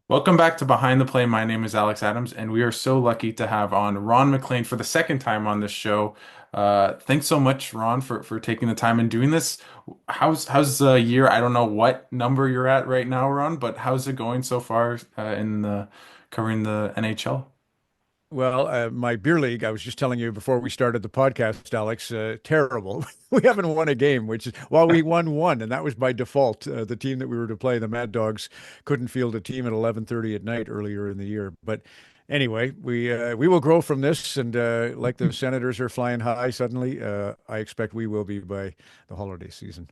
Welcome back to Behind the Play. My name is Alex Adams, and we are so lucky to have on Ron MacLean for the second time on this show. Thanks so much, Ron, for taking the time and doing this. How's the year? I don't know what number you're at right now, Ron, but how's it going so far in the covering the NHL? My beer league, I was just telling you before we started the podcast, Alex, terrible. We haven't won a game, we won one, and that was by default. The team that we were to play, the Mad Dogs, couldn't field a team at 11:30 at night earlier in the year. But anyway, we will grow from this, and like the Senators are flying high suddenly, I expect we will be by the holiday season.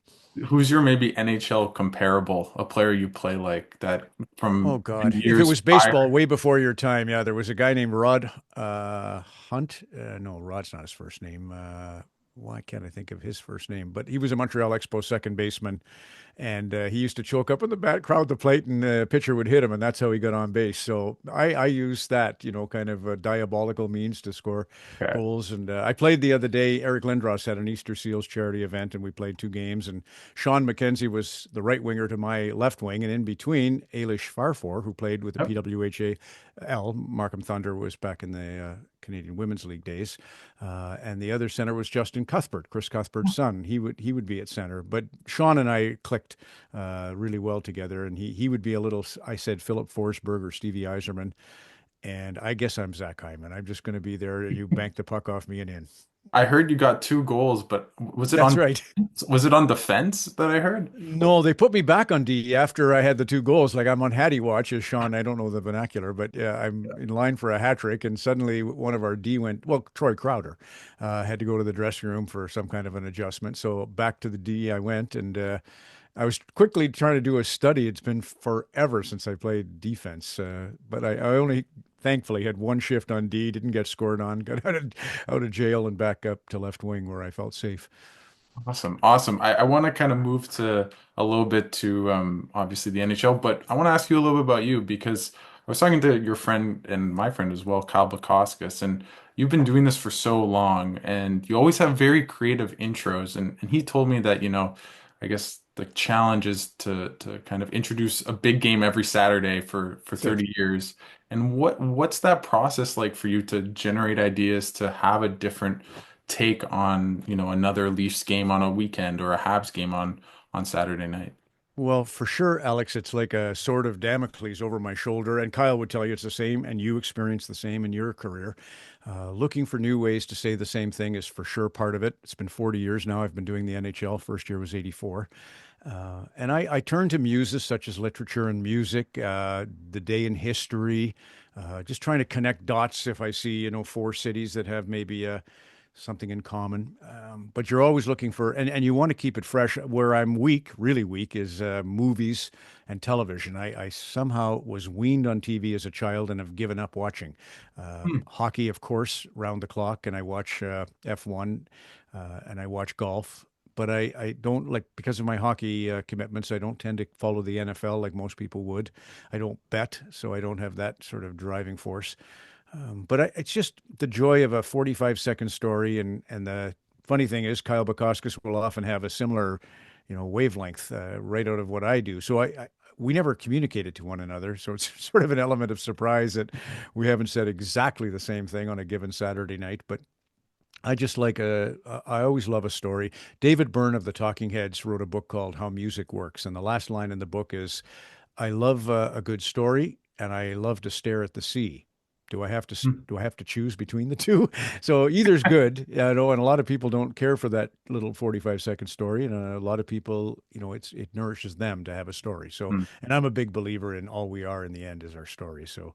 Who's your maybe NHL comparable, a player you play like that Oh from God. If it years was baseball prior? way before your time, yeah, there was a guy named Rod Hunt. No, Rod's not his first name. Why can't I think of his first name? But he was a Montreal Expos second baseman, and he used to choke up in the bat crowd the plate, and the pitcher would hit him, and that's how he got on base. So I used that, kind of diabolical means to score Okay. goals. And I played the other day. Eric Lindros had an Easter Seals charity event, and we played two games. And Sean McKenzie was the right winger to my left wing, and in between, Ailish Farfor, who played with the Yep. PWHAL. Markham Thunder was back in the Canadian Women's League days, and the other center was Justin Cuthbert, Chris Cuthbert's son. He would be at center, but Sean and I clicked really well together, and he would be a little. I said Philip Forsberg or Stevie Yzerman, and I guess I'm Zach Hyman. I'm just going to be there. You bank the puck off me and in. I heard you got two goals, but That's right. was it on defense that I heard? No, they put me back on D after I had the two goals. Like I'm on Hattie watch as Sean. I don't know the vernacular, but yeah, I'm in line for a hat trick. And suddenly one of our D went, well, Troy Crowder had to go to the dressing room for some kind of an adjustment. So back to the D I went. And I was quickly trying to do a study. It's been forever since I played defense. But I only thankfully had one shift on D, didn't get scored on, got out of jail and back up to left wing where I felt safe. Awesome. Awesome. I want to kind of move to a little bit to obviously the NHL, but I want to ask you a little bit about you because I was talking to your friend and my friend as well, Kyle Bukauskas, and you've been doing this for so long and you always have very creative intros. And he told me that, I guess the challenge is to kind of introduce a big game every Saturday for That's it. 30 years. And what's that process like for you to generate ideas to have a different take on, another Leafs game on a weekend or a Habs game on Saturday night? Well, for sure, Alex, it's like a sword of Damocles over my shoulder. And Kyle would tell you it's the same, and you experience the same in your career. Looking for new ways to say the same thing is for sure part of it. It's been 40 years now. I've been doing the NHL. First year was 84. And I turn to muses such as literature and music, the day in history, just trying to connect dots if I see, four cities that have maybe something in common. But you're always looking for, and you want to keep it fresh. Where I'm weak, really weak, is movies and television. I somehow was weaned on TV as a child and have given up watching. Hmm. Hockey, of course, round the clock, and I watch F1 and I watch golf. But I don't like, because of my hockey commitments, I don't tend to follow the NFL like most people would. I don't bet, so I don't have that sort of driving force. It's just the joy of a 45-second story, and the funny thing is, Kyle Bukauskas will often have a similar, wavelength right out of what I do. So we never communicated to one another, so it's sort of an element of surprise that we haven't said exactly the same thing on a given Saturday night. But I always love a story. David Byrne of the Talking Heads wrote a book called How Music Works, and the last line in the book is, "I love a good story, and I love to stare at the sea." Do I have to choose between the two? So either's good, and a lot of people don't care for that little 45-second story, and a lot of people, it nourishes them to have a story. So, Hmm. and I'm a big believer in all we are in the end is our story. So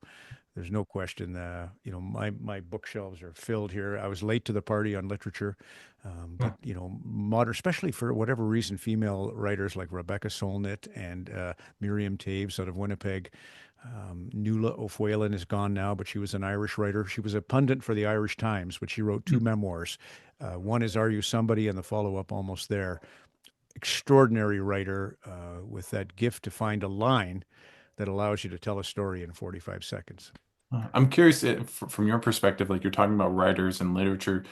there's no question. My bookshelves are filled here. I was late to the party on literature, but modern, especially for whatever reason, female writers like Rebecca Solnit and Miriam Taves out of Winnipeg. Nuala O'Fuelan is gone now, but she was an Irish writer. She was a pundit for the Irish Times, but she wrote two memoirs. One is "Are You Somebody?" and the follow-up, "Almost There." Extraordinary writer with that gift to find a line that allows you to tell a story in 45 seconds. I'm curious from your perspective, like you're talking about writers and literature.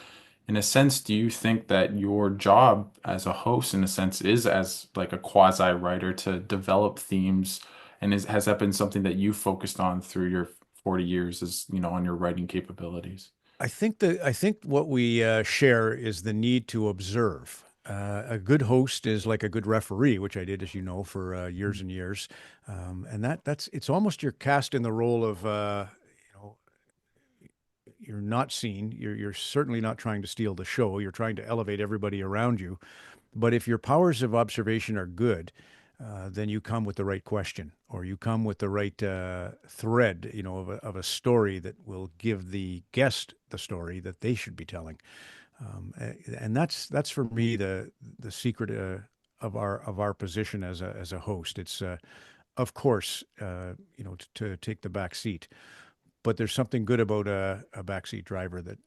In a sense, do you think that your job as a host, in a sense, is as like a quasi writer to develop themes And has that been something that you focused on through your 40 years as, on your writing capabilities? I think what we share is the need to observe. A good host is like a good referee, which I did, as you know, for years and years. And that's it's almost you're cast in the role of you're not seen. You're certainly not trying to steal the show. You're trying to elevate everybody around you. But if your powers of observation are good, then you come with the right question, or you come with the right thread, of a story that will give the guest the story that they should be telling. And that's for me the secret of our position as a host. It's of course to take the back seat, but there's something good about a backseat driver that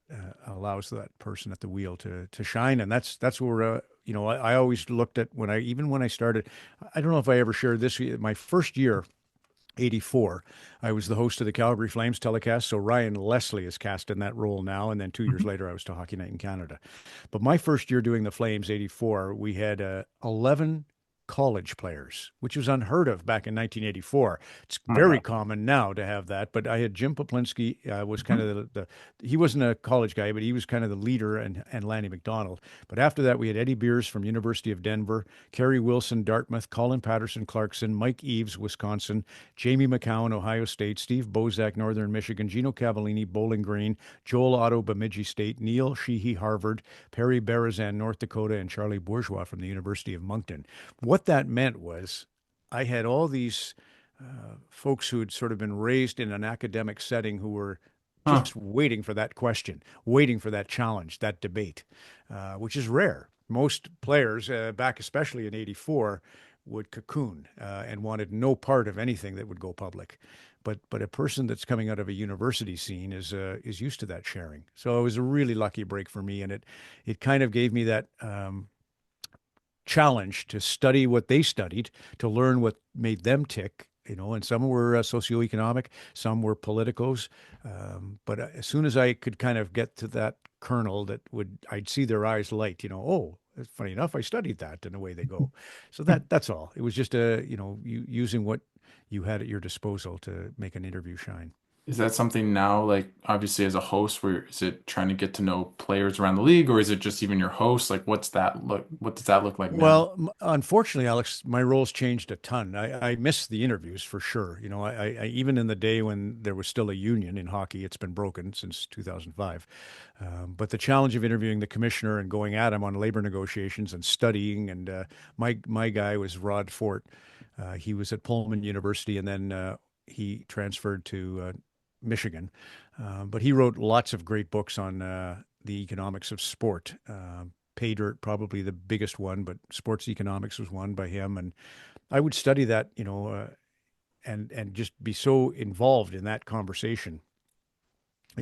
allows that person at the wheel to shine, and that's where I always looked at when I started. I don't know if I ever shared this. My first year, 84, I was the host of the Calgary Flames telecast. So Ryan Leslie is cast in that role now, and then 2 years later, I was to Hockey Night in Canada. But my first year doing the Flames, 84, we had 11 college players, which was unheard of back in 1984. It's Oh my very God. common now to have that. But I had Jim Poplinski was kind Mhm. of he wasn't a college guy, but he was kind of the leader, and Lanny McDonald. But after that, we had Eddie Beers from University of Denver, Kerry Wilson, Dartmouth, Colin Patterson, Clarkson, Mike Eves, Wisconsin, Jamie McCown, Ohio State, Steve Bozak, Northern Michigan, Gino Cavallini, Bowling Green, Joel Otto, Bemidji State, Neil Sheehy, Harvard, Perry Berezan, North Dakota, and Charlie Bourgeois from the University of Moncton. What that meant was I had all these folks who had sort of been raised in an academic setting who were Huh. just waiting for that question, waiting for that challenge, that debate, which is rare. Most players, back especially in '84, would cocoon and wanted no part of anything that would go public. But a person that's coming out of a university scene is used to that sharing. So it was a really lucky break for me, and it kind of gave me that challenge to study what they studied, to learn what made them tick. And some were socioeconomic, some were politicos. But as soon as I could kind of get to that kernel, I'd see their eyes light. Oh, funny enough, I studied that, and away they go. So that's all. It was just using what you had at your disposal to make an interview shine. Is that something now, like obviously as a host, where is it trying to get to know players around the league, or is it just even your host? Like, what does that look like now? Well, unfortunately, Alex, my roles changed a ton. I miss the interviews for sure. Even in the day when there was still a union in hockey, it's been broken since 2005. But the challenge of interviewing the commissioner and going at him on labor negotiations and studying, and my guy was Rod Fort. He was at Pullman University, and then he transferred to Michigan. But he wrote lots of great books on the economics of sport. Pay Dirt, probably the biggest one, but sports economics was one by him. And I would study that, and just be so involved in that conversation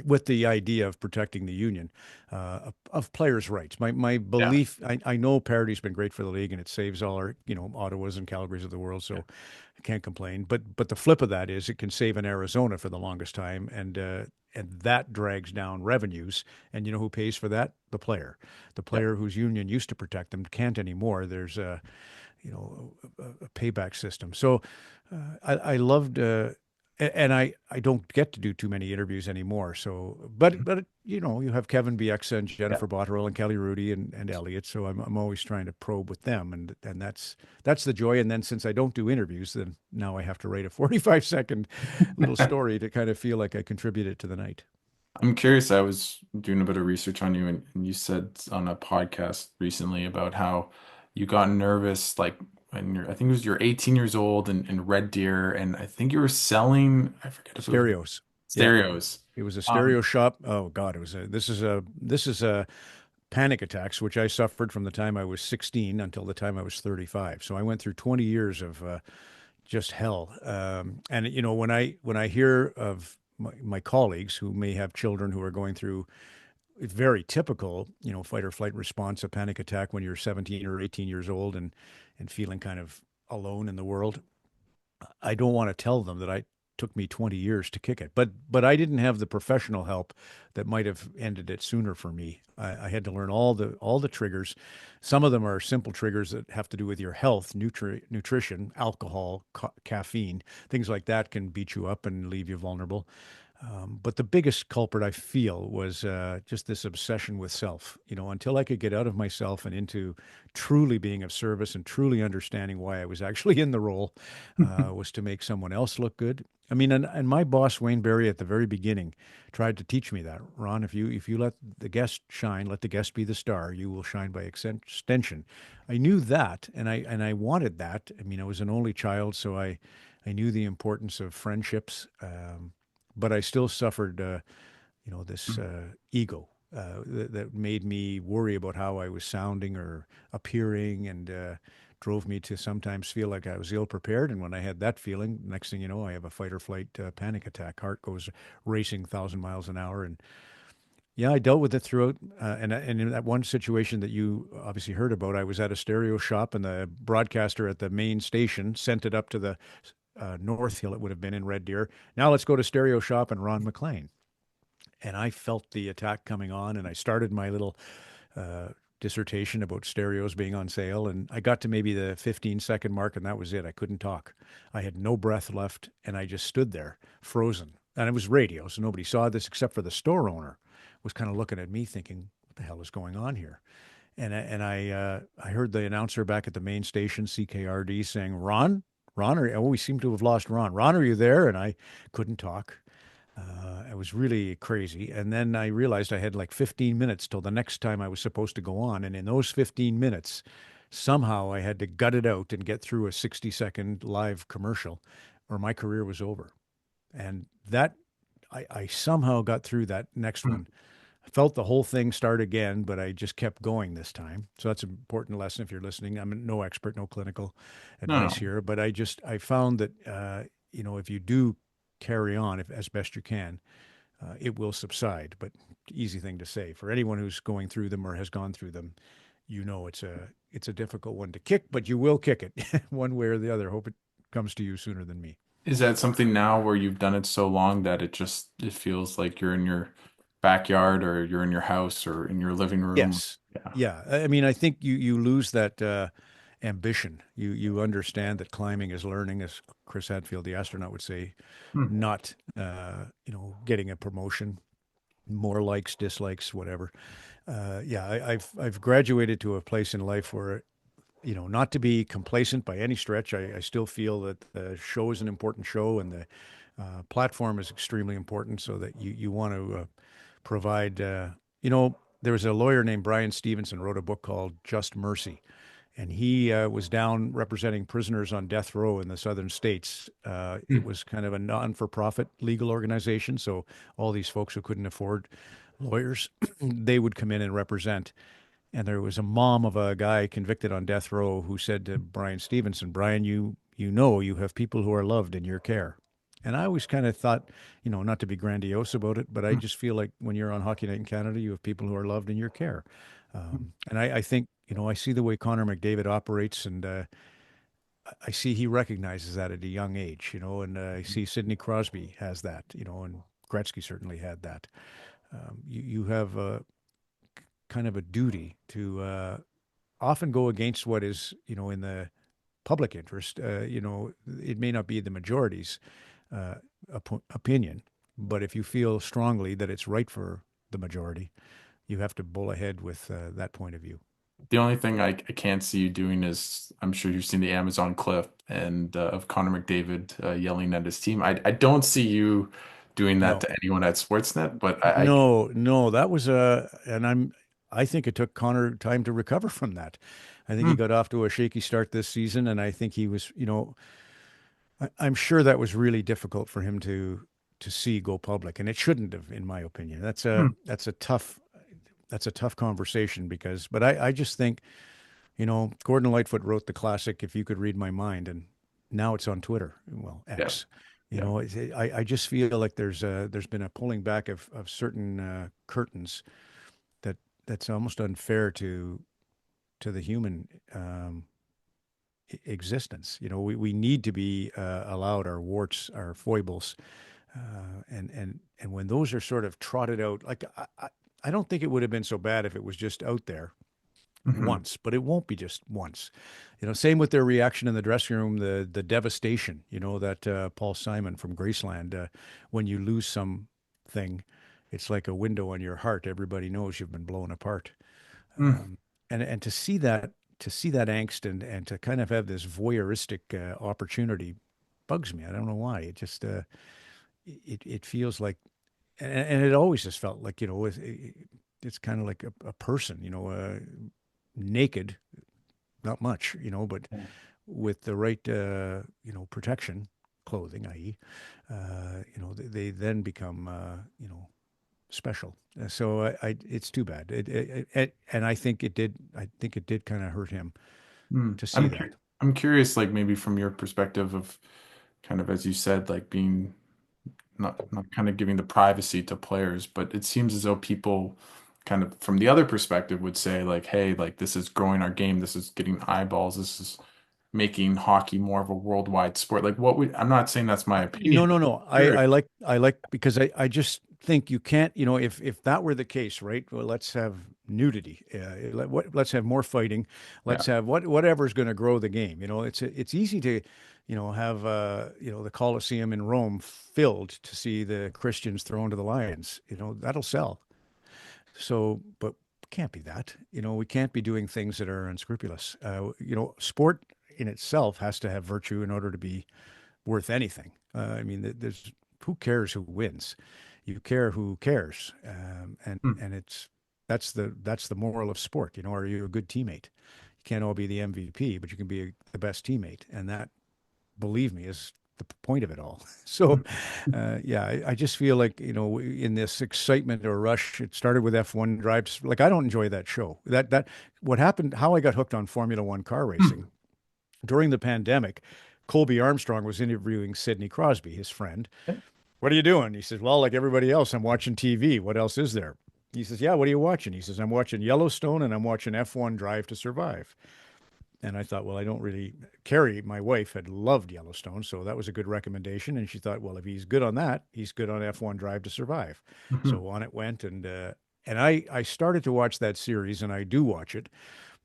with the idea of protecting the union, of players' rights. My Yeah. belief, I know parity's been great for the league and it saves all our, Ottawas and Calgarys of the world. So I can't complain. But the flip of that is it can save in Arizona for the longest time, and that drags down revenues. And you know who pays for that? The Yeah. player whose union used to protect them can't anymore. There's a payback system. So I loved. And I don't get to do too many interviews anymore. So, but you have Kevin Bieksa and Yeah. Jennifer Botterill and Kelly Rudy and Elliot. So I'm always trying to probe with them, and that's the joy. And then since I don't do interviews, then now I have to write a 45-second little story to kind of feel like I contributed to the night. I'm curious. I was doing a bit of research on you, and you said on a podcast recently about how you got nervous, like when I think it was you're 18 years old in Red Deer, and I think you were selling, I forget if it was Stereos. Yeah, stereos. it was a Um, stereo shop. Oh God, it was a. This is a panic attacks, which I suffered from the time I was 16 until the time I was 35. So I went through 20 years of just hell. And when I hear of my colleagues who may have children who are going through very typical, fight or flight response, a panic attack when you're 17 or 18 years old and feeling kind of alone in the world, I don't want to tell them that took me 20 years to kick it. But I didn't have the professional help that might have ended it sooner for me. I had to learn all the triggers. Some of them are simple triggers that have to do with your health, nutrition, alcohol, caffeine, things like that can beat you up and leave you vulnerable. But the biggest culprit I feel was just this obsession with self. Until I could get out of myself and into truly being of service and truly understanding why I was actually in the role, was to make someone else look good. I mean, and my boss Wayne Berry at the very beginning tried to teach me that, Ron. If you let the guest shine, let the guest be the star. You will shine by extension. I knew that, and I wanted that. I mean, I was an only child, so I knew the importance of friendships. But I still suffered, this ego that made me worry about how I was sounding or appearing, and drove me to sometimes feel like I was ill prepared. And when I had that feeling, next thing you know, I have a fight or flight panic attack. Heart goes racing 1,000 miles an hour, and yeah, I dealt with it throughout. And in that one situation that you obviously heard about, I was at a stereo shop, and the broadcaster at the main station sent it up to the North Hill, it would have been in Red Deer. Now let's go to stereo shop and Ron MacLean. And I felt the attack coming on, and I started my little uh, dissertation about stereos being on sale. And I got to maybe the 15-second mark, and that was it. I couldn't talk. I had no breath left, and I just stood there, frozen. And it was radio, so nobody saw this except for the store owner was kind of looking at me thinking, what the hell is going on here? And I heard the announcer back at the main station, CKRD, saying, we seem to have lost Ron. Ron, are you there? And I couldn't talk. It was really crazy. And then I realized I had like 15 minutes till the next time I was supposed to go on. And in those 15 minutes, somehow I had to gut it out and get through a 60-second live commercial, or my career was over. And that I somehow got through that next one. I felt the whole thing start again, but I just kept going this time. So that's an important lesson if you're listening. I'm no expert, no clinical No, advice no. here, but I found that if you do carry on if, as best you can, it will subside. But easy thing to say for anyone who's going through them or has gone through them. It's a difficult one to kick, but you will kick it one way or the other. Hope it comes to you sooner than me. Is that something now where you've done it so long that it feels like you're in your backyard or you're in your house or in your living room? Yes. Yeah. Yeah. I mean, I think you lose that ambition. You understand that climbing is learning, as Chris Hadfield, the astronaut, would say, Hmm. not getting a promotion, more likes, dislikes, whatever. Yeah, I've graduated to a place in life where not to be complacent by any stretch. I still feel that the show is an important show, and the platform is extremely important, so that you want to provide. There was a lawyer named Brian Stevenson wrote a book called Just Mercy, and he was down representing prisoners on death row in the southern states. It Hmm. was kind of a non-for-profit legal organization, so all these folks who couldn't afford lawyers, they would come in and represent. And there was a mom of a guy convicted on death row who said to Brian Stevenson, Brian, you have people who are loved in your care. And I always kind of thought, not to be grandiose about it, but I just feel like when you're on Hockey Night in Canada, you have people who are loved in your care. And I think, I see the way Connor McDavid operates, and I see he recognizes that at a young age, and I see Sidney Crosby has that, and Gretzky certainly had that. You have kind of a duty to often go against what is, in the public interest. It may not be the majority's uh, opinion, but if you feel strongly that it's right for the majority, you have to bull ahead with that point of view. The only thing I can't see you doing is I'm sure you've seen the Amazon clip and of Connor McDavid yelling at his team. I don't see you doing that No, to anyone at Sportsnet, but I no, that was and I think it took Connor time to recover from that. I think he hmm, got off to a shaky start this season, and I think he was, I'm sure that was really difficult for him to see go public, and it shouldn't have, in my opinion. hmm, That's a tough conversation but I just think, Gordon Lightfoot wrote the classic "If You Could Read My Mind," and now it's on Twitter, well, yeah, X. yeah. I just feel like there's been a pulling back of certain curtains that's almost unfair to the human. existence. We need to be allowed our warts, our foibles, and when those are sort of trotted out, like I don't think it would have been so bad if it was just out there Hmm. once, but it won't be just once. Same with their reaction in the dressing room, the devastation, that Paul Simon from Graceland, when you lose something, it's like a window on your heart. Everybody knows you've been blown apart. Mm. And to see that angst and to kind of have this voyeuristic opportunity bugs me. I don't know why. It feels like, and it always just felt like, it's kind of like a person, naked, not much, but with the right, protection, clothing, i.e., they then become, special. So it's too bad. And I think it did. I think it did kind of hurt him Mm. to see that. I'm curious, like maybe from your perspective of kind of as you said, like being not kind of giving the privacy to players, but it seems as though people kind of from the other perspective would say like, hey, like this is growing our game, this is getting eyeballs, this is making hockey more of a worldwide sport. Like what would I'm not saying that's my opinion. No, no, no. Curious. I like because I just think you can't, if that were the case, right? Well, let's have nudity. Let's have more fighting. Yeah. Let's have whatever's going to grow the game. It's easy to, have the Colosseum in Rome filled to see the Christians thrown to the lions. That'll sell. So, but can't be that. We can't be doing things that are unscrupulous. Sport in itself has to have virtue in order to be worth anything. I mean, there's who cares who wins? You care who cares, Hmm. and that's the moral of sport. Are you a good teammate? You can't all be the MVP, but you can be the best teammate, and that, believe me, is the point of it all. So, yeah, I just feel like in this excitement or rush, it started with F1 drives. Like I don't enjoy that show. That what happened? How I got hooked on Formula One car Hmm. racing during the pandemic. Colby Armstrong was interviewing Sidney Crosby, his friend. What are you doing? He says, well, like everybody else, I'm watching TV. What else is there? He says, yeah, what are you watching? He says, I'm watching Yellowstone and I'm watching F1 Drive to Survive. And I thought, well, I don't really. Carrie, my wife, had loved Yellowstone, so that was a good recommendation. And she thought, well, if he's good on that, he's good on F1 Drive to Survive. Mhm. So on it went, and I started to watch that series, and I do watch it,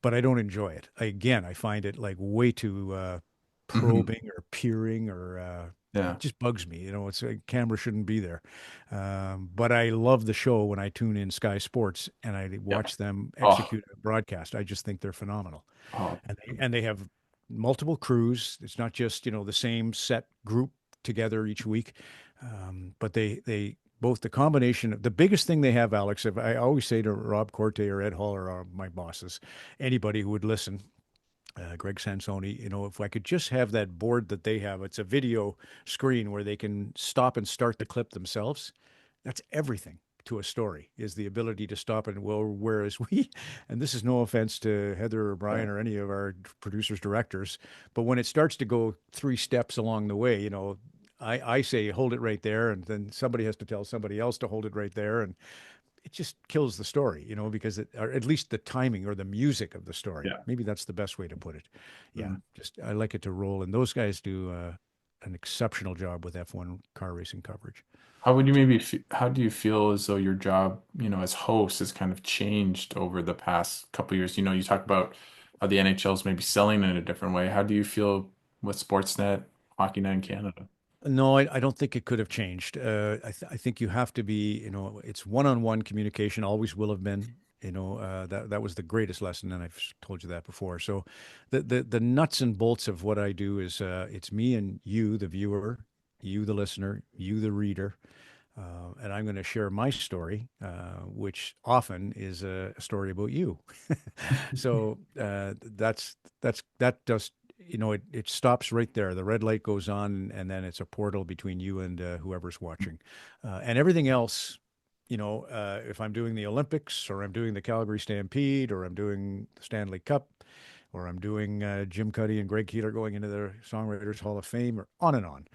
but I don't enjoy it. Again, I find it like way too Mhm. probing or peering or Yeah. it just bugs me. It's a camera shouldn't be there. But I love the show when I tune in Sky Sports and I Yeah. watch them Oh, execute a broadcast. I just think they're phenomenal, oh. and they have multiple crews. It's not just the same set group together each week, but they both the combination of the biggest thing they have, Alex. If I always say to Rob Corte or Ed Hall or my bosses, anybody who would listen, Greg Sansoni, if I could just have that board that they have, it's a video screen where they can stop and start the clip themselves. That's everything to a story is the ability to stop and well, whereas we, and this is no offense to Heather or Yeah. Brian or any of our producers, directors, but when it starts to go three steps along the way, I say hold it right there, and then somebody has to tell somebody else to hold it right there, and it just kills the story, because or at least the timing or the music of the story. Yeah. Maybe that's the best way to put it. Yeah, Mhm. just I like it to roll, and those guys do an exceptional job with F1 car racing coverage. How do you feel as though your job, as host has kind of changed over the past couple of years? You talk about how the NHL's maybe selling in a different way. How do you feel with Sportsnet, Hockey Night in Canada? No, I don't think it could have changed. I think you have to be, it's one-on-one communication, always will have been. That was the greatest lesson, and I've told you that before. So, the nuts and bolts of what I do is it's me and you, the viewer, you, the listener, you, the reader, and I'm going to share my story, which often is a story about you. So that just it stops right there. The red light goes on, and then it's a portal between you and whoever's watching, and everything else. If I'm doing the Olympics or I'm doing the Calgary Stampede or I'm doing the Stanley Cup or I'm doing Jim Cuddy and Greg Keeler going into the Songwriters Hall of Fame or on and on,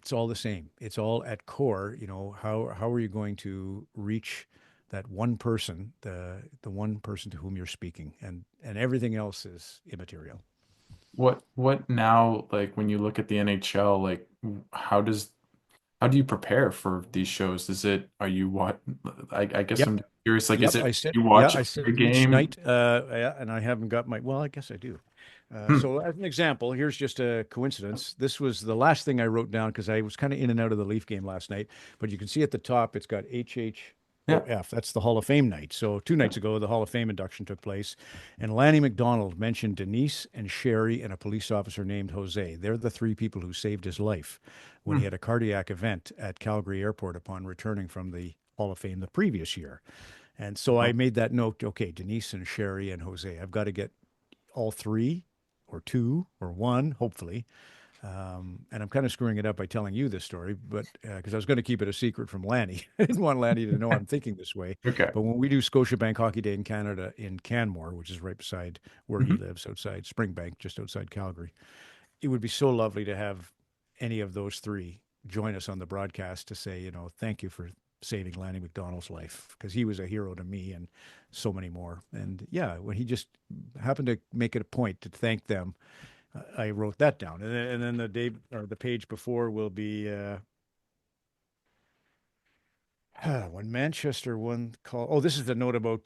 it's all the same. It's all at core. How are you going to reach that one person, the one person to whom you're speaking, and everything else is immaterial. what now, like when you look at the NHL, like how do you prepare for these shows? Are you what I guess Yep. I'm curious, like is Yep. it you Yeah, watch I sit every each game? night, yeah, and I haven't got my, well, I guess I do. Hmm. So as an example, here's just a coincidence. This was the last thing I wrote down because I was kind of in and out of the Leaf game last night. But you can see at the top, it's got Yeah. HHOF. That's the Hall of Fame night. So 2 nights ago, the Hall of Fame induction took place. And Lanny McDonald mentioned Denise and Sherry and a police officer named Jose. They're the three people who saved his life when he Hmm. had a cardiac event at Calgary Airport upon returning from the Hall of Fame the previous year. And so I Wow. made that note, okay, Denise and Sherry and Jose. I've got to get all three or two or one, hopefully. And I'm kind of screwing it up by telling you this story, but because I was going to keep it a secret from Lanny. I didn't want Lanny to know I'm thinking this way. Okay. But when we do Scotiabank Hockey Day in Canada in Canmore, which is right beside where he Mhm. lives, outside Springbank, just outside Calgary, it would be so lovely to have any of those three join us on the broadcast to say, thank you for saving Lanny McDonald's life because he was a hero to me and so many more. And yeah, when he just happened to make it a point to thank them, I wrote that down. And then the day or the page before will be when Manchester won call. Oh, this is the note about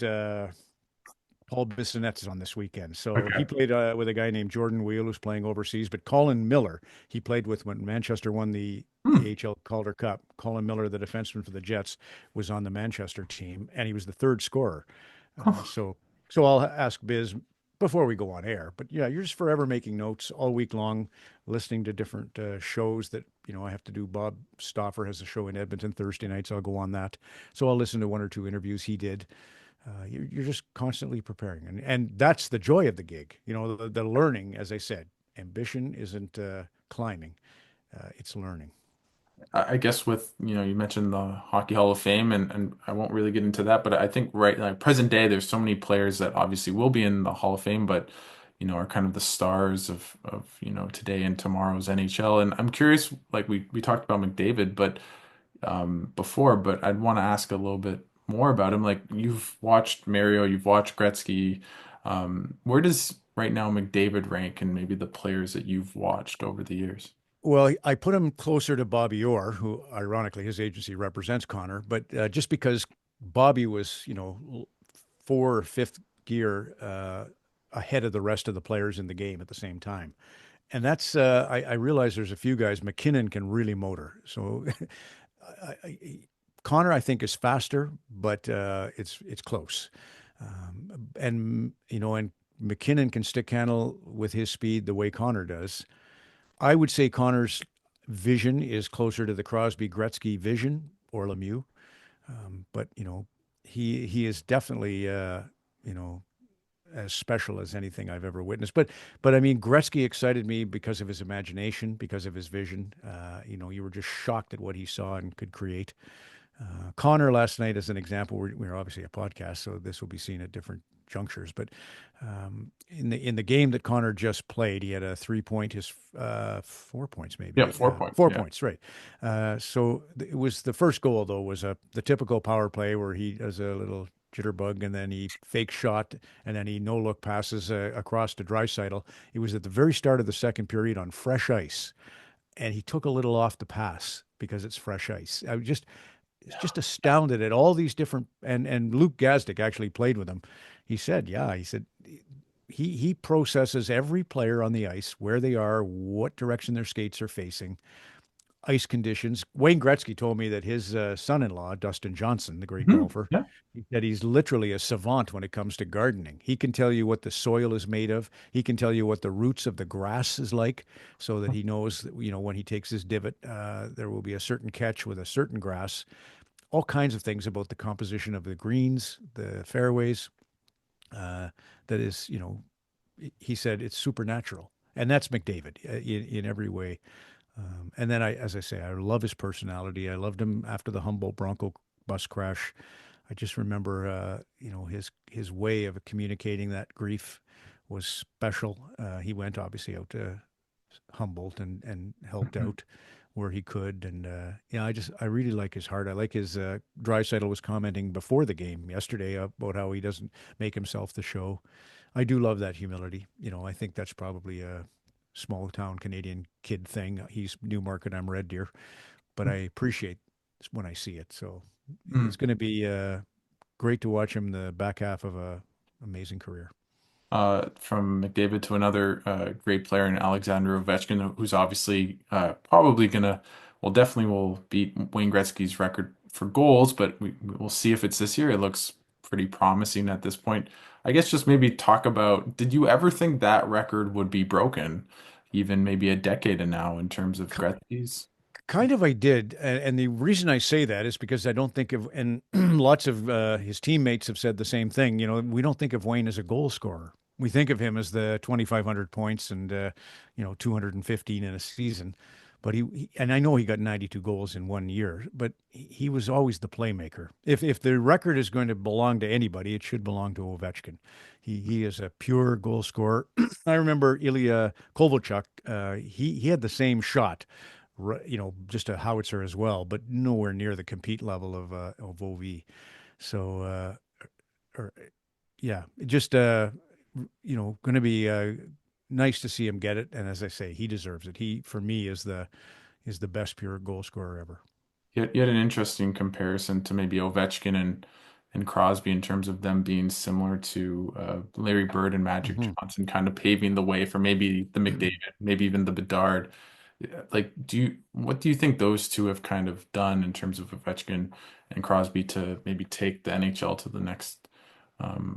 Paul Bissonnette's on this weekend. So he Okay. played with a guy named Jordan Wheel who's playing overseas, but Colin Miller, he played with when Manchester won the Hmm. AHL Calder Cup. Colin Miller, the defenseman for the Jets, was on the Manchester team, and he was the third scorer. Uh, Huh. so, so I'll ask Biz before we go on air. But yeah, you're just forever making notes all week long, listening to different shows that I have to do. Bob Stauffer has a show in Edmonton Thursday nights. I'll go on that. So I'll listen to one or two interviews he did. You're just constantly preparing, and that's the joy of the gig. The learning, as I said, ambition isn't climbing; it's learning. I guess with, you mentioned the Hockey Hall of Fame and I won't really get into that, but I think right like present day there's so many players that obviously will be in the Hall of Fame, but are kind of the stars of today and tomorrow's NHL. And I'm curious, like we talked about McDavid, but before, but I'd want to ask a little bit more about him. Like you've watched Mario, you've watched Gretzky. Where does right now McDavid rank and maybe the players that you've watched over the years? Well, I put him closer to Bobby Orr, who ironically his agency represents Connor, but just because Bobby was, four or fifth gear ahead of the rest of the players in the game at the same time. And that's I realize there's a few guys. McKinnon can really motor. So I, Connor, I think, is faster, but it's close. And McKinnon can stick handle with his speed the way Connor does. I would say Connor's vision is closer to the Crosby Gretzky vision or Lemieux, but he is definitely you know as special as anything I've ever witnessed. But I mean, Gretzky excited me because of his imagination, because of his vision. You were just shocked at what he saw and could create. Connor last night, as an example, we're obviously a podcast, so this will be seen at different junctures. But in the game that Connor just played, he had a 3 point, his 4 points Yeah, maybe, 4 points. four Yeah. points, right? So it was the first goal though was the typical power play where he does a little jitterbug and then he fake shot and then he no look passes across to Draisaitl. It was at the very start of the second period on fresh ice, and he took a little off the pass because it's fresh ice. I was just astounded at all these different and Luke Gazdic actually played with him. He said he processes every player on the ice, where they are, what direction their skates are facing, ice conditions. Wayne Gretzky told me that his son-in-law, Dustin Johnson, the great Mhm. golfer, Yeah. he said he's literally a savant when it comes to gardening. He can tell you what the soil is made of. He can tell you what the roots of the grass is like, so that he knows that, when he takes his divot, there will be a certain catch with a certain grass. All kinds of things about the composition of the greens, the fairways. Uh, that is, he said it's supernatural, and that's McDavid in every way. And then as I say, I love his personality. I loved him after the Humboldt Bronco bus crash. I just remember, his way of communicating that grief was special. He went obviously out to Humboldt and helped Mhm. out where he could. And I really like his heart. I like his Draisaitl was commenting before the game yesterday about how he doesn't make himself the show. I do love that humility. I think that's probably small town Canadian kid thing. He's Newmarket, I'm Red Deer, but I appreciate when I see it. So it's Mm. going to be great to watch him the back half of a amazing career. From McDavid to another great player in Alexander Ovechkin, who's obviously probably gonna, well, definitely will beat Wayne Gretzky's record for goals, but we'll see if it's this year. It looks pretty promising at this point. I guess just maybe talk about, did you ever think that record would be broken, even maybe a decade and now in terms of Gretzky's? Kind of, I did, and the reason I say that is because I don't think of, and lots of his teammates have said the same thing. You know, we don't think of Wayne as a goal scorer. We think of him as the 2,500 points and 215 in a season. But and I know he got 92 goals in 1 year, but he was always the playmaker. If the record is going to belong to anybody, it should belong to Ovechkin. He is a pure goal scorer. I remember Ilya Kovalchuk. He had the same shot, just a howitzer as well, but nowhere near the compete level of OV. So, or yeah, just going to be nice to see him get it. And as I say, he deserves it. He, for me, is the best pure goal scorer ever. You had an interesting comparison to maybe Ovechkin and Crosby in terms of them being similar to Larry Bird and Magic Hmm. Johnson, kind of paving the way for maybe the McDavid, maybe even the Bedard. Like, what do you think those two have kind of done in terms of Ovechkin and Crosby to maybe take the NHL to the next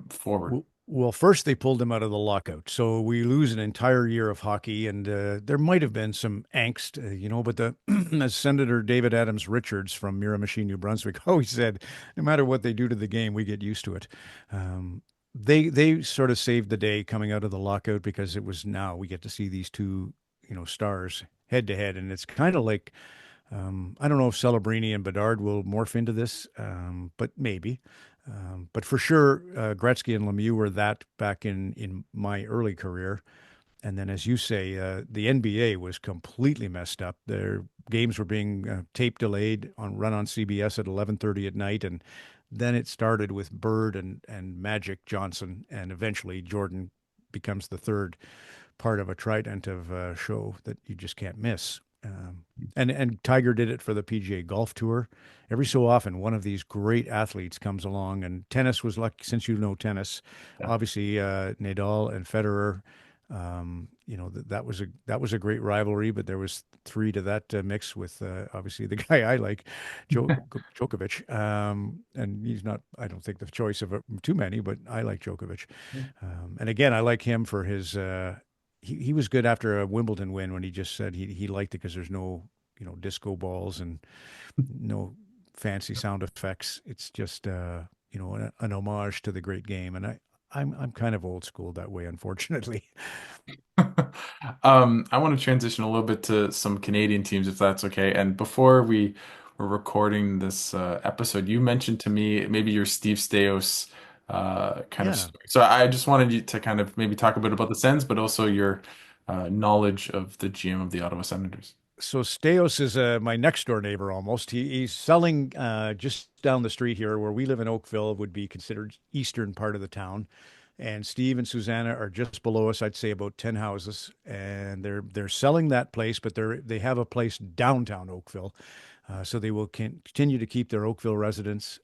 forward? Well, first they pulled him out of the lockout, so we lose an entire year of hockey, and there might have been some angst, but the as Senator David Adams Richards from Miramichi, New Brunswick, always said, no matter what they do to the game, we get used to it. They sort of saved the day coming out of the lockout because it was now we get to see these two, stars head to head, and it's kind of like I don't know if Celebrini and Bedard will morph into this, but maybe. But for sure, Gretzky and Lemieux were that back in my early career. And then, as you say, the NBA was completely messed up. Their games were being tape delayed on CBS at 11:30 at night, and then it started with Bird and Magic Johnson, and eventually Jordan becomes the third part of a trident of a show that you just can't miss. And Tiger did it for the PGA Golf Tour. Every so often, one of these great athletes comes along, and tennis was lucky since you know tennis. Yeah. Obviously, Nadal and Federer. That was a great rivalry, but there was three to that mix with obviously the guy I like, Djokovic. And he's not, I don't think the choice of too many, but I like Djokovic. And again, I like him for his. He was good after a Wimbledon win when he just said he liked it because there's no disco balls and no fancy sound effects. It's just an homage to the great game, and I'm kind of old school that way, unfortunately. I want to transition a little bit to some Canadian teams, if that's okay. And before we were recording this episode, you mentioned to me maybe your Steve Staios kind of Yeah. story. So I just wanted you to kind of maybe talk a bit about the Sens, but also your knowledge of the GM of the Ottawa Senators. So Staios is my next door neighbor almost. He's selling just down the street here where we live in Oakville would be considered eastern part of the town. And Steve and Susanna are just below us, I'd say about 10 houses. And they're selling that place, but they have a place downtown Oakville. So they will continue to keep their Oakville residents.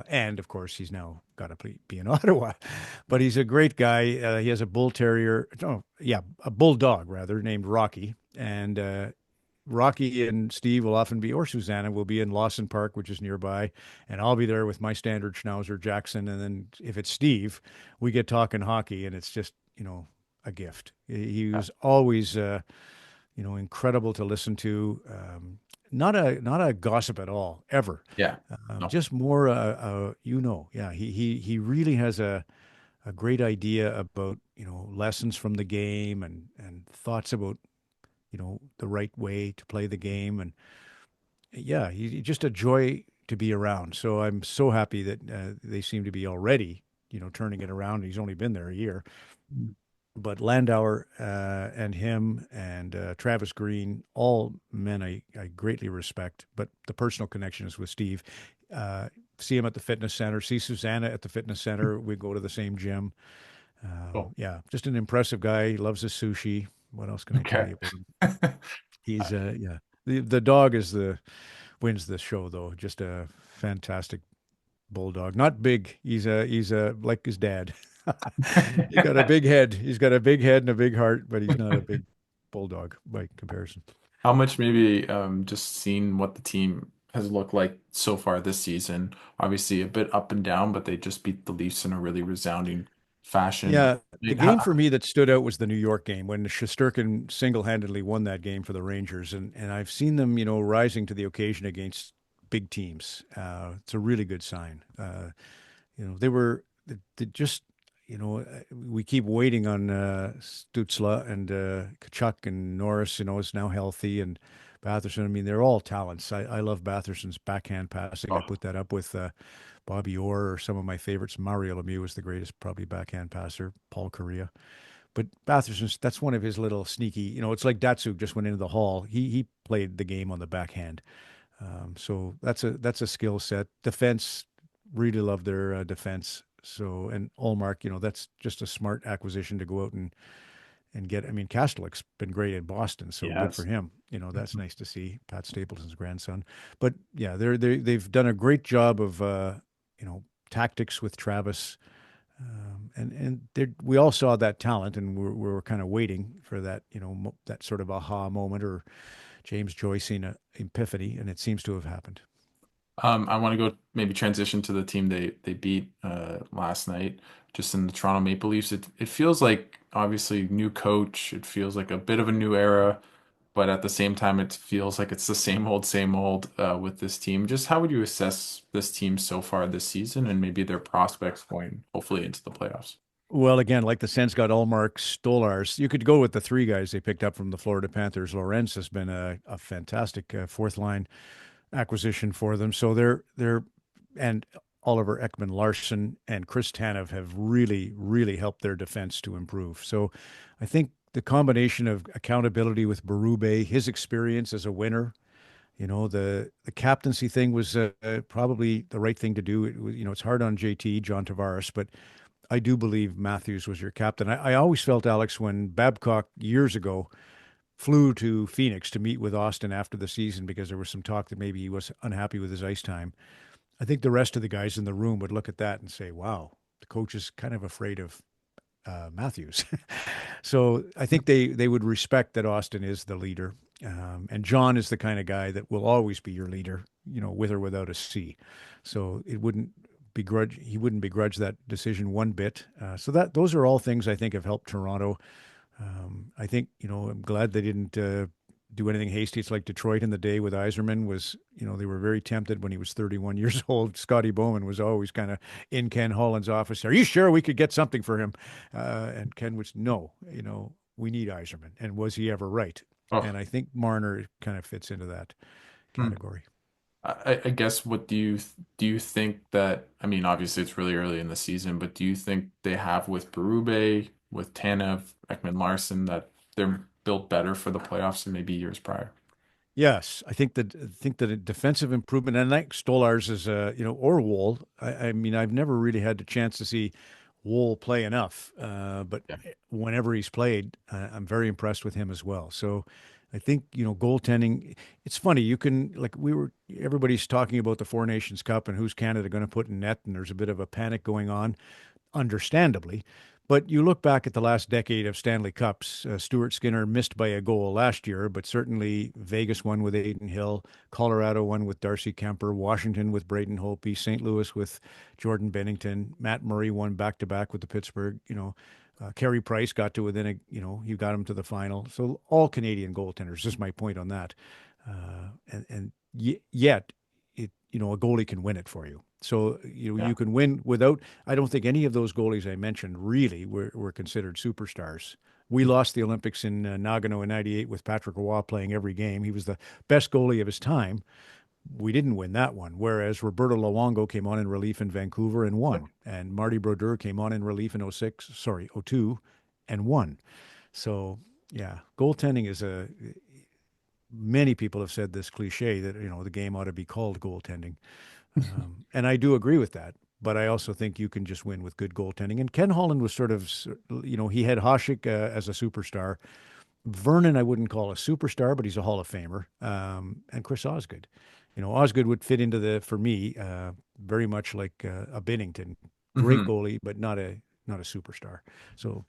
And of course, he's now got to be in Ottawa. But he's a great guy. He has a bull terrier, oh, yeah, a bulldog rather, named Rocky. And Rocky and Steve will often be, or Susanna will be in Lawson Park, which is nearby, and I'll be there with my standard schnauzer Jackson. And then if it's Steve, we get talking hockey, and it's just a gift. He was always incredible to listen to. Not a gossip at all, ever. Yeah. No. Just more yeah. He really has a great idea about lessons from the game and thoughts about the right way to play the game. And yeah, he's just a joy to be around. So I'm so happy that they seem to be already, turning it around. He's only been there a year. But Landauer and him and Travis Green, all men I greatly respect. But the personal connection is with Steve. See him at the fitness center, see Susanna at the fitness center. We go to the same gym. Cool. Yeah, just an impressive guy. He loves his sushi. What else can I tell Okay. you about him? He's yeah. The dog is the wins this show though. Just a fantastic bulldog. Not big. He's a like his dad. He got a big head. He's got a big head and a big heart, but he's not a big bulldog by comparison. How much maybe just seeing what the team has looked like so far this season? Obviously a bit up and down, but they just beat the Leafs in a really resounding fashion. Yeah, the game for me that stood out was the New York game when Shesterkin single-handedly won that game for the Rangers, and I've seen them, rising to the occasion against big teams. It's a really good sign. They were they just, we keep waiting on Stutzla and Kachuk and Norris. Is now healthy and Batherson. I mean, they're all talents. I love Batherson's backhand passing. I Oh, put that up with Bobby Orr or some of my favorites. Mario Lemieux was the greatest, probably backhand passer. Paul Correa. But Batherson's that's one of his little sneaky. It's like Datsuk just went into the hall. He played the game on the backhand. So that's a skill set. Defense, really love their defense. So and Allmark, that's just a smart acquisition to go out and get. I mean, Kastelik's been great in Boston, so good for yes. him. That's nice to see. Pat Stapleton's grandson. But yeah, they've done a great job of tactics with Travis. And we all saw that talent, and we're kind of waiting for that, that sort of aha moment or James Joyceing a epiphany, and it seems to have happened. I want to go maybe transition to the team they beat last night, just in the Toronto Maple Leafs. It feels like obviously new coach. It feels like a bit of a new era, but at the same time, it feels like it's the same old with this team. Just how would you assess this team so far this season, and maybe their prospects going hopefully into the playoffs? Well, again, like the Sens got Allmark, Stolars. You could go with the three guys they picked up from the Florida Panthers. Lorenz has been a fantastic fourth line acquisition for them. So and Oliver Ekman Larson and Chris Tanev have really, really helped their defense to improve. So I think the combination of accountability with Berube, his experience as a winner, the captaincy thing was probably the right thing to do. It's hard on JT, John Tavares, but I do believe Matthews was your captain. I always felt, Alex, when Babcock years ago flew to Phoenix to meet with Austin after the season because there was some talk that maybe he was unhappy with his ice time. I think the rest of the guys in the room would look at that and say, wow, the coach is kind of afraid of Matthews. So I think they would respect that Austin is the leader. And John is the kind of guy that will always be your leader, with or without a C. So he wouldn't begrudge that decision one bit. So those are all things I think have helped Toronto. I think, I'm glad they didn't do anything hasty. It's like Detroit in the day with Yzerman was, they were very tempted when he was 31 years old. Scotty Bowman was always kind of in Ken Holland's office. Are you sure we could get something for him? And Ken was, no, we need Yzerman. And was he ever right? Oh, And I think Marner kind of fits into that hmm. category. I guess what do you think that I mean obviously it's really early in the season, but do you think they have with Berube, with Tanev, Ekman Larson that they're built better for the playoffs than maybe years prior? Yes, I think that defensive improvement, and like Stolars is or Wool. I mean, I've never really had the chance to see Wool play enough, but Yeah. whenever he's played, I'm very impressed with him as well. So I think goaltending. It's funny. You can everybody's talking about the Four Nations Cup and who's Canada going to put in net, and there's a bit of a panic going on understandably. But you look back at the last decade of Stanley Cups, Stuart Skinner missed by a goal last year, but certainly Vegas won with Aiden Hill, Colorado won with Darcy Kemper, Washington with Braden Holtby, St. Louis with Jordan Bennington, Matt Murray won back to back with the Pittsburgh. Carey Price got to within you got him to the final. So all Canadian goaltenders. Is my point on that. Yet a goalie can win it for you. So Yeah. you can win without. I don't think any of those goalies I mentioned really were considered superstars. We lost the Olympics in Nagano in '98 with Patrick Roy playing every game. He was the best goalie of his time. We didn't win that one. Whereas Roberto Luongo came on in relief in Vancouver and won, and Marty Brodeur came on in relief in '02, and won. So yeah, goaltending is a. Many people have said this cliche that the game ought to be called goaltending. And I do agree with that. But I also think you can just win with good goaltending. And Ken Holland was sort of, he had Hasek as a superstar, Vernon, I wouldn't call a superstar, but he's a Hall of Famer. And Chris Osgood. Osgood would fit into for me, very much like a Binnington. Great Hmm. goalie, but not a superstar. So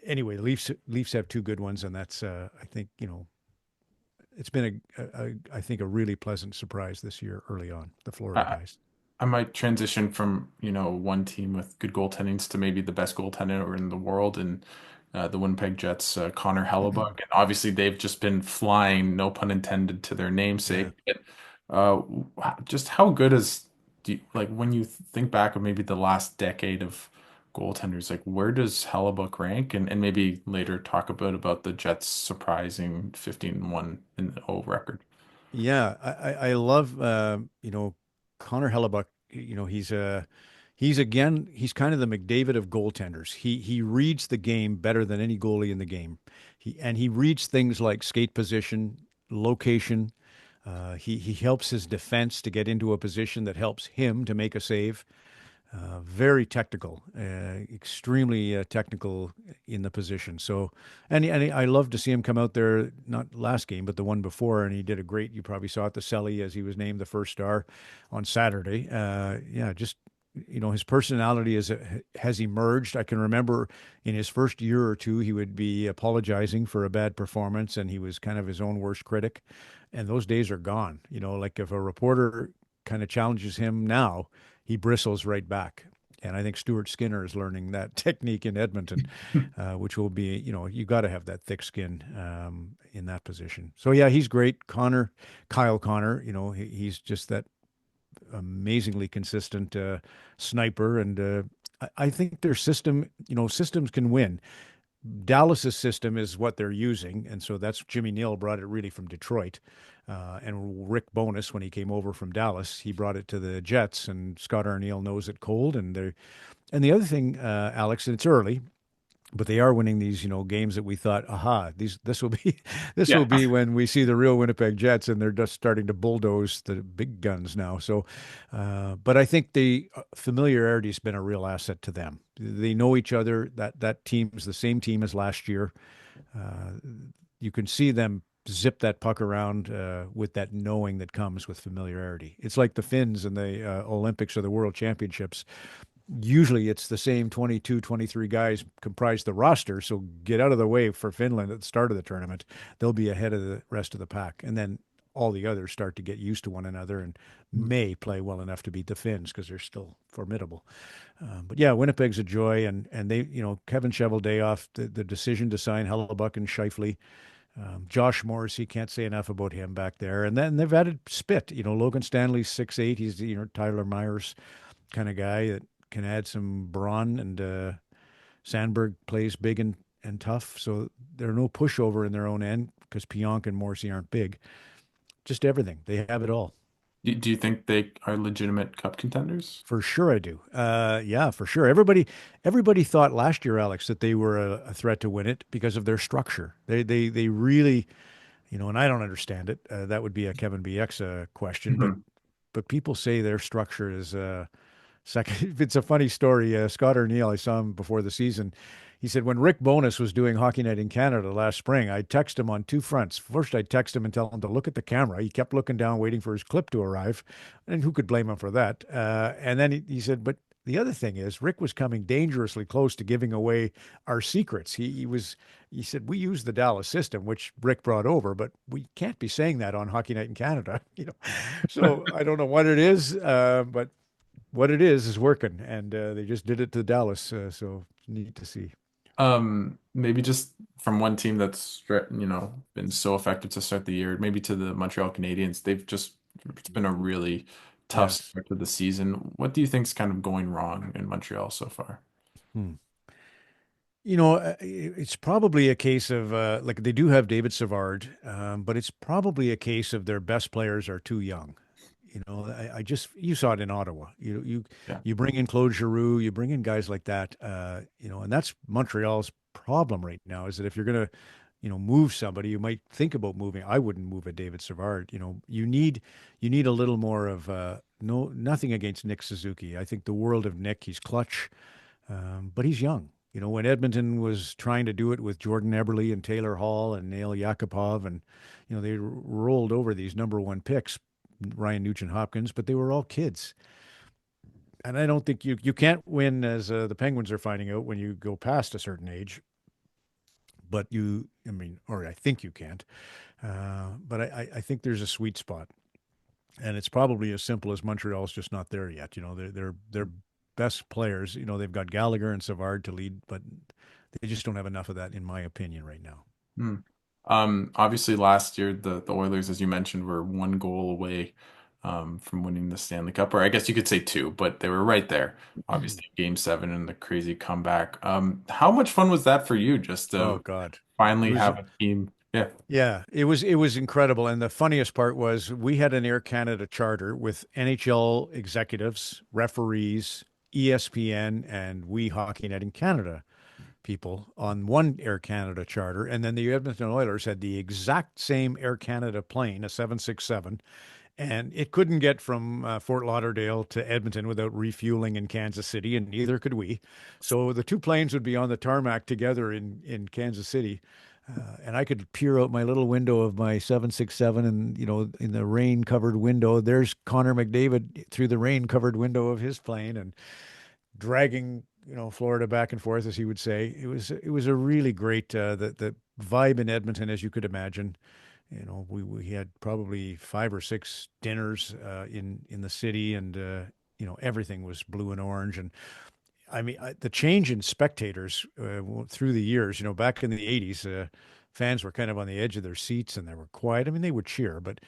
anyway, Leafs have two good ones, and that's I think it's been I think a really pleasant surprise this year early on, the Florida I, guys. I might transition from, one team with good goaltendings to maybe the best goaltender in the world and the Winnipeg Jets, Connor Hellebuck. And obviously they've just been flying, no pun intended, to their Yeah. namesake. But, just how good like when you think back of maybe the last decade of goaltenders, like where does Hellebuck rank? And maybe later talk about the Jets' surprising 15-1 in the O record. Yeah, I love Connor Hellebuck. He's kind of the McDavid of goaltenders. He reads the game better than any goalie in the game. He reads things like skate position, location. He helps his defense to get into a position that helps him to make a save. Very technical, extremely technical in the position. So, and I love to see him come out there. Not last game, but the one before, and he did a great. You probably saw it, the Selly, as he was named the first star on Saturday. Yeah, just his personality has emerged. I can remember in his first year or two, he would be apologizing for a bad performance, and he was kind of his own worst critic. And those days are gone. Like if a reporter kind of challenges him now, he bristles right back. And I think Stuart Skinner is learning that technique in Edmonton, which will be, you got to have that thick skin in that position. So yeah, he's great. Kyle Connor, he's just that amazingly consistent sniper. And I think their system, systems can win. Dallas's system is what they're using, and so that's Jimmy Neal brought it really from Detroit, and Rick Bowness when he came over from Dallas, he brought it to the Jets, and Scott Arniel knows it cold. And the other thing, Alex, and it's early, but they are winning these, games that we thought, aha, this will be this Yeah. will be when we see the real Winnipeg Jets, and they're just starting to bulldoze the big guns now. So, but I think the familiarity has been a real asset to them. They know each other. That team is the same team as last year. Uh, you can see them zip that puck around with that knowing that comes with familiarity. It's like the Finns in the Olympics or the World Championships. Usually it's the same 22, 23 guys comprise the roster. So get out of the way for Finland at the start of the tournament. They'll be ahead of the rest of the pack. And then all the others start to get used to one another and may play well enough to beat the Finns because they're still formidable. But yeah, Winnipeg's a joy. And they, Kevin Cheveldayoff, the decision to sign Hellebuck and Scheifele, Josh Morrissey, can't say enough about him back there. And then they've added Spit. Logan Stanley's 6'8". He's, Tyler Myers kind of guy that can add some brawn. And Sandberg plays big and tough. So there are no pushover in their own end because Pionk and Morrissey aren't big. Just everything. They have it all. Do you think they are legitimate cup contenders? For sure, I do. Yeah, for sure. Everybody thought last year, Alex, that they were a threat to win it because of their structure. They really, and I don't understand it. That would be a Kevin BX question, but Mhm. people say their structure is second. It's a funny story. Scott Arniel, I saw him before the season. He said when Rick Bowness was doing Hockey Night in Canada last spring, I'd text him on two fronts. First, I'd text him and tell him to look at the camera. He kept looking down, waiting for his clip to arrive. And who could blame him for that? And then he said, but the other thing is, Rick was coming dangerously close to giving away our secrets. He said, we use the Dallas system, which Rick brought over, but we can't be saying that on Hockey Night in Canada. So I don't know what it is, but what it is working, and they just did it to Dallas. So neat to see. Maybe just from one team that's, been so effective to start the year, maybe to the Montreal Canadiens. It's been a really tough Yes. start to the season. What do you think's kind of going wrong in Montreal so far? Hmm. It's probably a case of like they do have David Savard, but it's probably a case of their best players are too young. I just you saw it in Ottawa. Yeah. You bring in Claude Giroux, you bring in guys like that. And that's Montreal's problem right now is that if you're gonna, move somebody, you might think about moving. I wouldn't move a David Savard. You need a little more of no nothing against Nick Suzuki. I think the world of Nick. He's clutch, but he's young. When Edmonton was trying to do it with Jordan Eberle and Taylor Hall and Nail Yakupov, and they rolled over these number one picks, Ryan Nugent Hopkins, but they were all kids. And I don't think you can't win, as the Penguins are finding out, when you go past a certain age. But I mean, or I think you can't. But I think there's a sweet spot, and it's probably as simple as Montreal's just not there yet. They're best players. They've got Gallagher and Savard to lead, but they just don't have enough of that, in my opinion, right now. Hmm. Obviously last year the Oilers, as you mentioned, were one goal away from winning the Stanley Cup, or I guess you could say two, but they were right there. Obviously, Game 7 and the crazy comeback. How much fun was that for you just Oh to God, it finally was. have a team? Yeah. Yeah, it was incredible, and the funniest part was we had an Air Canada charter with NHL executives, referees, ESPN, and We Hockey Net in Canada people on one Air Canada charter, and then the Edmonton Oilers had the exact same Air Canada plane, a 767, and it couldn't get from Fort Lauderdale to Edmonton without refueling in Kansas City, and neither could we. So the two planes would be on the tarmac together in Kansas City. And I could peer out my little window of my 767, and in the rain covered window, there's Connor McDavid through the rain covered window of his plane and dragging, Florida back and forth, as he would say. It was a really great the vibe in Edmonton, as you could imagine. We had probably 5 or 6 dinners in the city, and everything was blue and orange. And I mean, the change in spectators through the years, back in the 80s, fans were kind of on the edge of their seats and they were quiet. I mean, they would cheer, but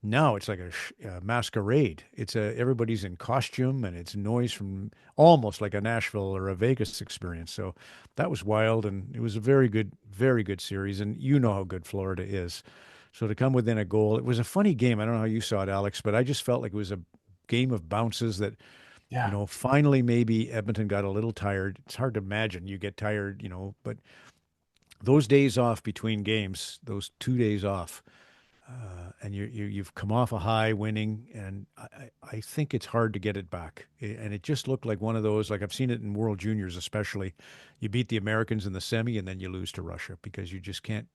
now it's like a masquerade. Everybody's in costume, and it's noise from almost like a Nashville or a Vegas experience. So that was wild, and it was a very good series. And you know how good Florida is. So to come within a goal, it was a funny game. I don't know how you saw it, Alex, but I just felt like it was a game of bounces that, Yeah. finally maybe Edmonton got a little tired. It's hard to imagine you get tired, but those days off between games, those 2 days off, and you've come off a high winning, and I think it's hard to get it back. And it just looked like one of those, like I've seen it in World Juniors, especially. You beat the Americans in the semi, and then you lose to Russia because you just can't,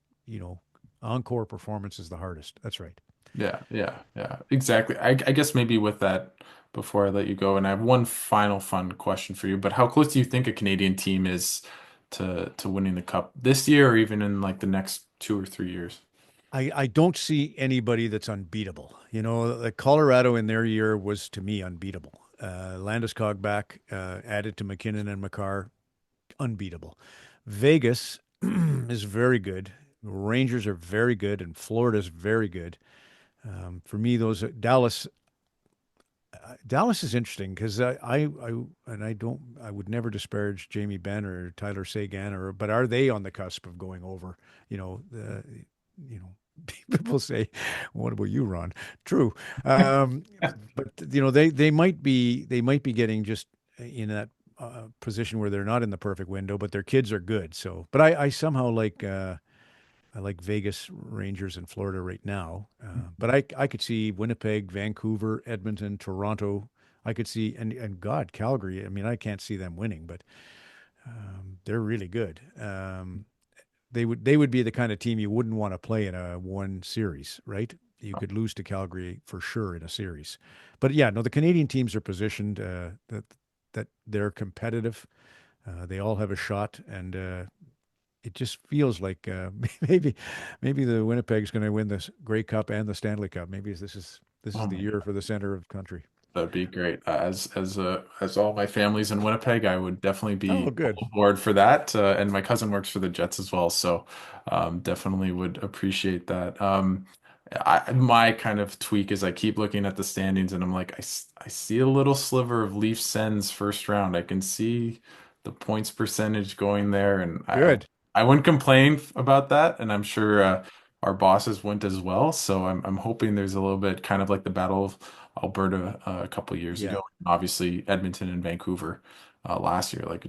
encore performance is the hardest. That's right. Yeah, yeah, yeah, exactly. I guess maybe with that, before I let you go, and I have one final fun question for you, but how close do you think a Canadian team is to winning the cup this year or even in like the next 2 or 3 years? I don't see anybody that's unbeatable. Like Colorado in their year was to me unbeatable. Landeskog back, added to McKinnon and McCarr, unbeatable. Vegas is very good. Rangers are very good, and Florida's very good. For me, those Dallas is interesting because I would never disparage Jamie Benn or Tyler Seguin, but are they on the cusp of going over? You know, People say, "What about you, Ron?" True, um, but they might be getting just in that position where they're not in the perfect window, but their kids are good. So, but I somehow like Vegas, Rangers, and Florida right now. But I could see Winnipeg, Vancouver, Edmonton, Toronto. I could see and God, Calgary. I mean, I can't see them winning, but they're really good. They would be the kind of team you wouldn't want to play in a one series, right? You could lose to Calgary for sure in a series. But yeah, no, the Canadian teams are positioned that they're competitive. They all have a shot, and it just feels like maybe the Winnipeg's going to win this Grey Cup and the Stanley Cup. Maybe this is Oh the my year God. for the center of country. That'd be great. As all my family's in Winnipeg, I would definitely Oh, be good. on board for that. And my cousin works for the Jets as well, so definitely would appreciate that. My kind of tweak is I keep looking at the standings and I'm like, I see a little sliver of Leaf Sens first round. I can see the points percentage going there, and Good. I wouldn't complain about that, and I'm sure our bosses wouldn't as well. So I'm hoping there's a little bit kind of like the Battle of Alberta a couple years Yeah. ago. Obviously, Edmonton and Vancouver last year. Like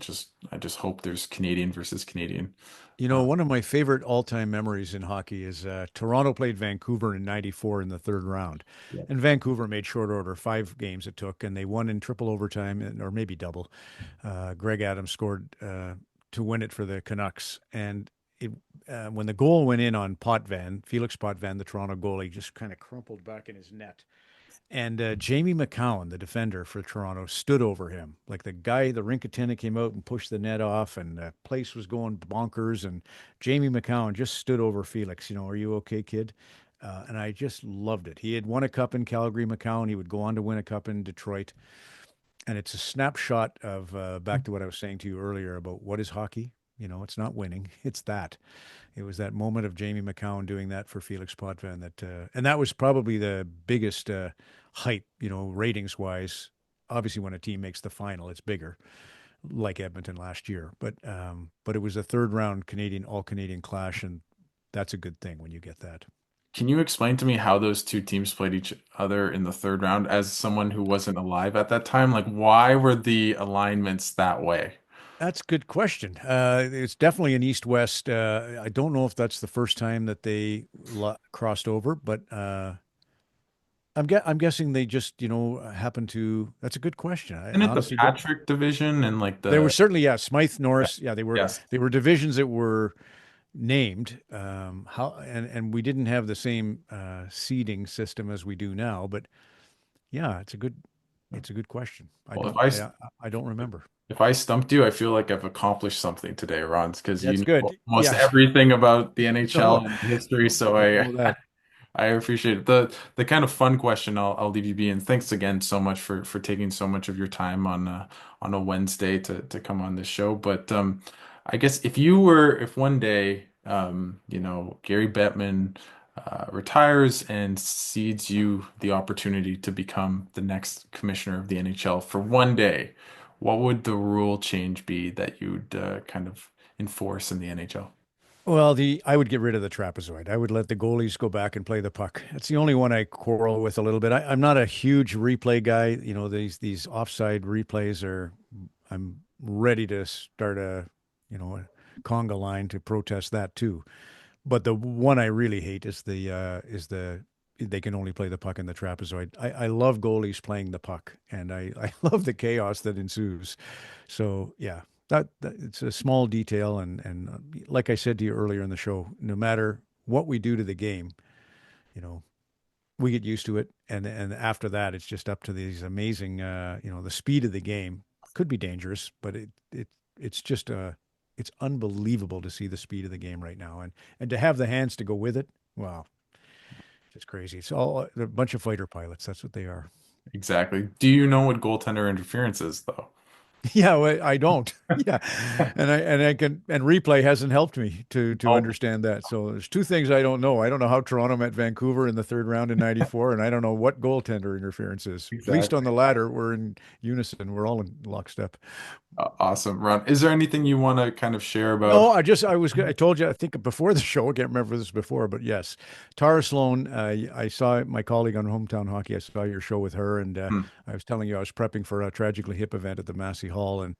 I just hope there's Canadian versus Canadian. Uh, One of my favorite all-time memories in hockey is Toronto played Vancouver in '94 in the third round. yeah. And Vancouver made short order, 5 games it took, and they won in triple overtime, or maybe double. Greg Adams scored to win it for the Canucks. And it when the goal went in on Potvin, Felix Potvin, the Toronto goalie, just kind of crumpled back in his net. And Jamie McCown, the defender for Toronto, stood over him. Like the rink attendant came out and pushed the net off, and the place was going bonkers. And Jamie McCown just stood over Felix. Are you okay, kid? And I just loved it. He had won a cup in Calgary, McCown. He would go on to win a cup in Detroit. And it's a snapshot of back to what I was saying to you earlier about what is hockey. It's not winning; it's that. It was that moment of Jamie McCown doing that for Felix Potvin and that was probably the biggest hype, ratings wise. Obviously, when a team makes the final, it's bigger, like Edmonton last year. But it was a third round all Canadian clash, and that's a good thing when you get that. Can you explain to me how those two teams played each other in the third round as someone who wasn't alive at that time? Like, why were the alignments that way? That's a good question. It's definitely an East-West. I don't know if that's the first time that they crossed over, but I'm guessing they just happened to. That's a good question. I Isn't it the honestly don't. Patrick division and like There were the certainly, yeah, Smythe, yeah, Norris. Yeah, they were yes. they were divisions that were named. How and we didn't have the same seeding system as we do now. But yeah, it's a good question. I Well, don't I I don't remember. if I stumped you, I feel like I've accomplished something today, Ron, because you That's know good. almost Yes. everything about the NHL No, and history. I So didn't I know that. I appreciate it. The kind of fun question I'll leave you be, and thanks again so much for taking so much of your time on a Wednesday to come on this show. But I guess if one day Gary Bettman retires and cedes you the opportunity to become the next commissioner of the NHL for one day, what would the rule change be that you'd kind of enforce in the NHL? Well, the I would get rid of the trapezoid. I would let the goalies go back and play the puck. It's the only one I quarrel with a little bit. I'm not a huge replay guy. These offside replays are. I'm ready to start a conga line to protest that too. But the one I really hate is the they can only play the puck in the trapezoid. I love goalies playing the puck, and I love the chaos that ensues. So yeah, that it's a small detail, and like I said to you earlier in the show, no matter what we do to the game, you know, we get used to it, and after that, it's just up to these amazing, the speed of the game could be dangerous, but it's just it's unbelievable to see the speed of the game right now, and to have the hands to go with it. Wow, it's crazy. It's all a bunch of fighter pilots. That's what they are. Exactly. Do you know what goaltender interference is, though? Yeah, well, I don't. Yeah, and replay hasn't helped me to Oh, understand that. So there's two things I don't know. I don't know how Toronto met Vancouver in the third round in '94, and I don't know what goaltender interference is. At least on exactly. the latter, we're in unison. We're all in lockstep. Awesome, Ron. Is there anything you want to kind of share about? No, I told you, I think before the show, I can't remember this before, but yes, Tara Sloan, I saw my colleague on Hometown Hockey. I saw your show with her, and Hmm. I was telling you I was prepping for a Tragically Hip event at the Massey Hall and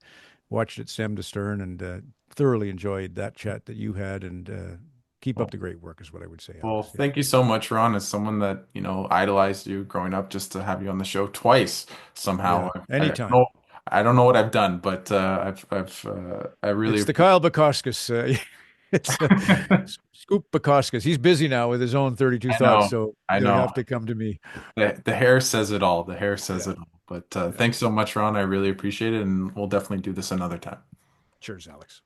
watched it stem to stern and thoroughly enjoyed that chat that you had. And keep up Well, the great work, is what I would say, well, Alex. Yeah. thank you so much, Ron. As someone that, idolized you growing up, just to have you on the show twice somehow. Yeah. Know, Anytime. I don't know what I've done, but I really It's the appreciate Kyle Bukowskis. It's Scoop Bukowskis. He's busy now with his own 32 I Thoughts, know. so I you'll know. have to come to me. The hair says it all. The hair says Yeah. it all. But Yeah. thanks so much, Ron. I really appreciate it, and we'll definitely do this another time. Cheers, Alex.